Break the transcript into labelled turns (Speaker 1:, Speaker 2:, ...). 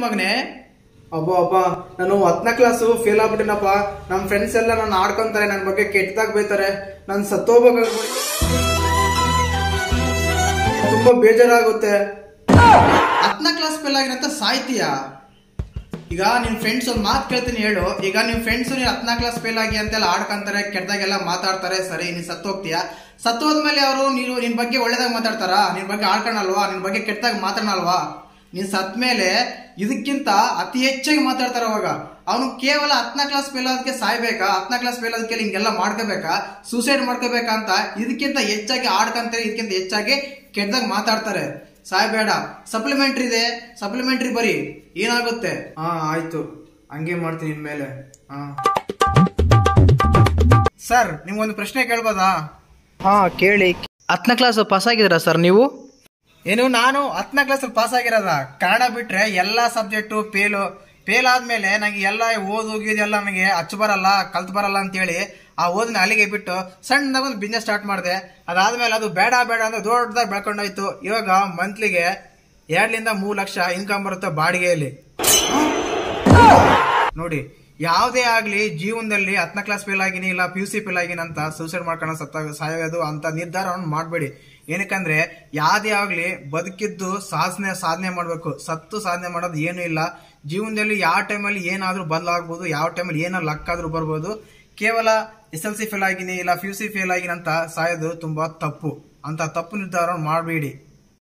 Speaker 1: ಮಗನೇ? ಅಬ್ಬ ನಾನು 10ನೇ ಕ್ಲಾಸು ಫೇಲ್ ಆಗ್ಬಿಟ್ಟಿನಪ್ಪ. ನಮ್ ಫ್ರೆಂಡ್ಸ್ ಎಲ್ಲ ನನ್ನ ಆಡ್ಕೊಂತಾರೆ, ನನ್ನ ಬಗ್ಗೆ ಕೆಟ್ಟದಾಗ ಬೈತಾರೆ. ನಾನು ಸತ್ತೋಗ್ಬೇಕು, ತುಂಬಾ ಬೇಜಾರಾಗುತ್ತೆ. 10ನೇ ಕ್ಲಾಸ್ ಫೇಲ್ ಆಗಿರಂತ ಸಾಯ್ತೀಯಾ? ಈಗ ನಿಮ್ ಫ್ರೆಂಡ್ಸ್ ಒಂದ್ ಮಾತು ಕೇಳ್ತೀನಿ ಹೇಳು. ಈಗ ನಿಮ್ ಫ್ರೆಂಡ್ಸ್ ನೀನ್ 10ನೇ ಕ್ಲಾಸ್ ಫೇಲ್ ಆಗಿ ಅಂತೆಲ್ಲ ಆಡ್ಕೊಂತಾರೆ, ಕೆಟ್ಟದಾಗೆಲ್ಲ ಮಾತಾಡ್ತಾರೆ, ಸರಿ ನೀನ್ ಸತ್ತೋಗ್ತೀಯಾ? ಸತ್ತೋದ್ಮೇಲೆ ಅವರು ನೀನು ನಿನ್ ಬಗ್ಗೆ ಒಳ್ಳೇದಾಗ ಮಾತಾಡ್ತಾರ? ನಿನ್ ಬಗ್ಗೆ ಆಡ್ಕೊಳಲ್ವಾ? ನಿನ್ ಬಗ್ಗೆ ಕೆಟ್ಟದಾಗ ಮಾತಾಡಲ್ವಾ? ನೀನ್ ಸತ್ ಮೇಲೆ ಇದಕ್ಕಿಂತ ಅತಿ ಹೆಚ್ಚಾಗಿ ಮಾತಾಡ್ತಾರ. ಅವಾಗ ಅವನು ಕೇವಲ 10ನೇ ಕ್ಲಾಸ್ ಫೇಲ್ ಆದಕ್ಕೆ ಸಾಯ್ಬೇಕಾ? 10ನೇ ಕ್ಲಾಸ್ ಫೇಲ್ ಆದಕ್ಕೆ ಹಿಂಗೆಲ್ಲ ಮಾಡ್ಕೋಬೇಕಾ? ಸೂಸೈಡ್ ಮಾಡ್ಕೋಬೇಕಾ ಅಂತ ಇದಕ್ಕಿಂತ ಹೆಚ್ಚಾಗಿ ಆಡ್ಕಂತಾರೆ, ಇದಕ್ಕಿಂತ ಹೆಚ್ಚಾಗಿ ಕೆಟ್ಟದಾಗ ಮಾತಾಡ್ತಾರೆ. ಸಾಯ್ಬೇಡ. ಸಪ್ಲಿಮೆಂಟ್ರಿ ಇದೆ, ಸಪ್ಲಿಮೆಂಟ್ರಿ ಬರೀ, ಏನಾಗುತ್ತೆ? ಆಯ್ತು, ಹಂಗೆ ಮಾಡ್ತೀನಿ ಇನ್ಮೇಲೆ. ಸರ್, ನಿಮ್ಗೊಂದು ಪ್ರಶ್ನೆ ಕೇಳ್ಬೋದಾ?
Speaker 2: ಕೇಳಿ. 10ನೇ ಕ್ಲಾಸ್ ಪಾಸ್ ಆಗಿದ್ದೀರಾ ಸರ್ ನೀವು?
Speaker 1: ಏನು, ನಾನು 10ನೇ ಕ್ಲಾಸ್ ಪಾಸ್ ಆಗಿರೋದ? ಕನ್ನಡ ಬಿಟ್ರೆ ಎಲ್ಲಾ ಸಬ್ಜೆಕ್ಟು ಫೇಲ್ ಆದ್ಮೇಲೆ ನನಗೆ ಎಲ್ಲ ಓದೋಗಿದೆಲ್ಲ ನನಗೆ ಅಚ್ಚು ಬರಲ್ಲ, ಕಲ್ತ್ ಬರಲ್ಲ ಅಂತೇಳಿ ಆ ಓದಿನ ಅಲ್ಲಿಗೆ ಬಿಟ್ಟು ಸಣ್ಣದಾಗ ಒಂದು ಬಿಸ್ನೆಸ್ ಸ್ಟಾರ್ಟ್ ಮಾಡಿದೆ. ಅದಾದ್ಮೇಲೆ ಅದು ಬೇಡ ಅಂದ್ರೆ ದೊಡ್ಡದಾಗಿ ಬೆಳ್ಕೊಂಡೋಯ್ತು. ಇವಾಗ ಮಂತ್ಲಿಗೆ 2-3 ಲಕ್ಷ ಇನ್ಕಮ್ ಬರುತ್ತೆ ಬಾಡಿಗೆಯಲ್ಲಿ. ನೋಡಿ, ಯಾವುದೇ ಆಗ್ಲಿ ಜೀವನದಲ್ಲಿ 10ನೇ ಕ್ಲಾಸ್ ಫೇಲ್ ಆಗಿನಿ ಇಲ್ಲ PUC ಫೇಲ್ ಆಗಿನಿ ಅಂತ ಸೂಸೈಡ್ ಮಾಡ್ಕೊಂಡು ಸಾಯೋದು ಅಂತ ನಿರ್ಧಾರವನ್ನು ಮಾಡಬೇಡಿ. ಏನಕ್ಕಂದ್ರೆ ಯಾವ್ದೇ ಆಗ್ಲಿ ಬದುಕಿದ್ದು ಸಾಧನೆ ಮಾಡ್ಬೇಕು. ಸತ್ತು ಸಾಧನೆ ಮಾಡೋದು ಏನು ಇಲ್ಲ. ಜೀವನದಲ್ಲಿ ಯಾವ ಟೈಮಲ್ಲಿ ಏನಾದ್ರೂ ಬದಲಾಗ್ಬೋದು, ಯಾವ ಟೈಮಲ್ಲಿ ಏನೋ ಲಕ್ ಆದ್ರೂ ಬರ್ಬೋದು. ಕೇವಲ SLC ಫೇಲ್ ಆಗಿನಿ ಇಲ್ಲ PUC ಫೇಲ್ ಆಗಿನಿ ಅಂತ ಸಾಯೋದು ತುಂಬಾ ತಪ್ಪು. ಅಂತ ತಪ್ಪು ನಿರ್ಧಾರ ಮಾಡಬೇಡಿ.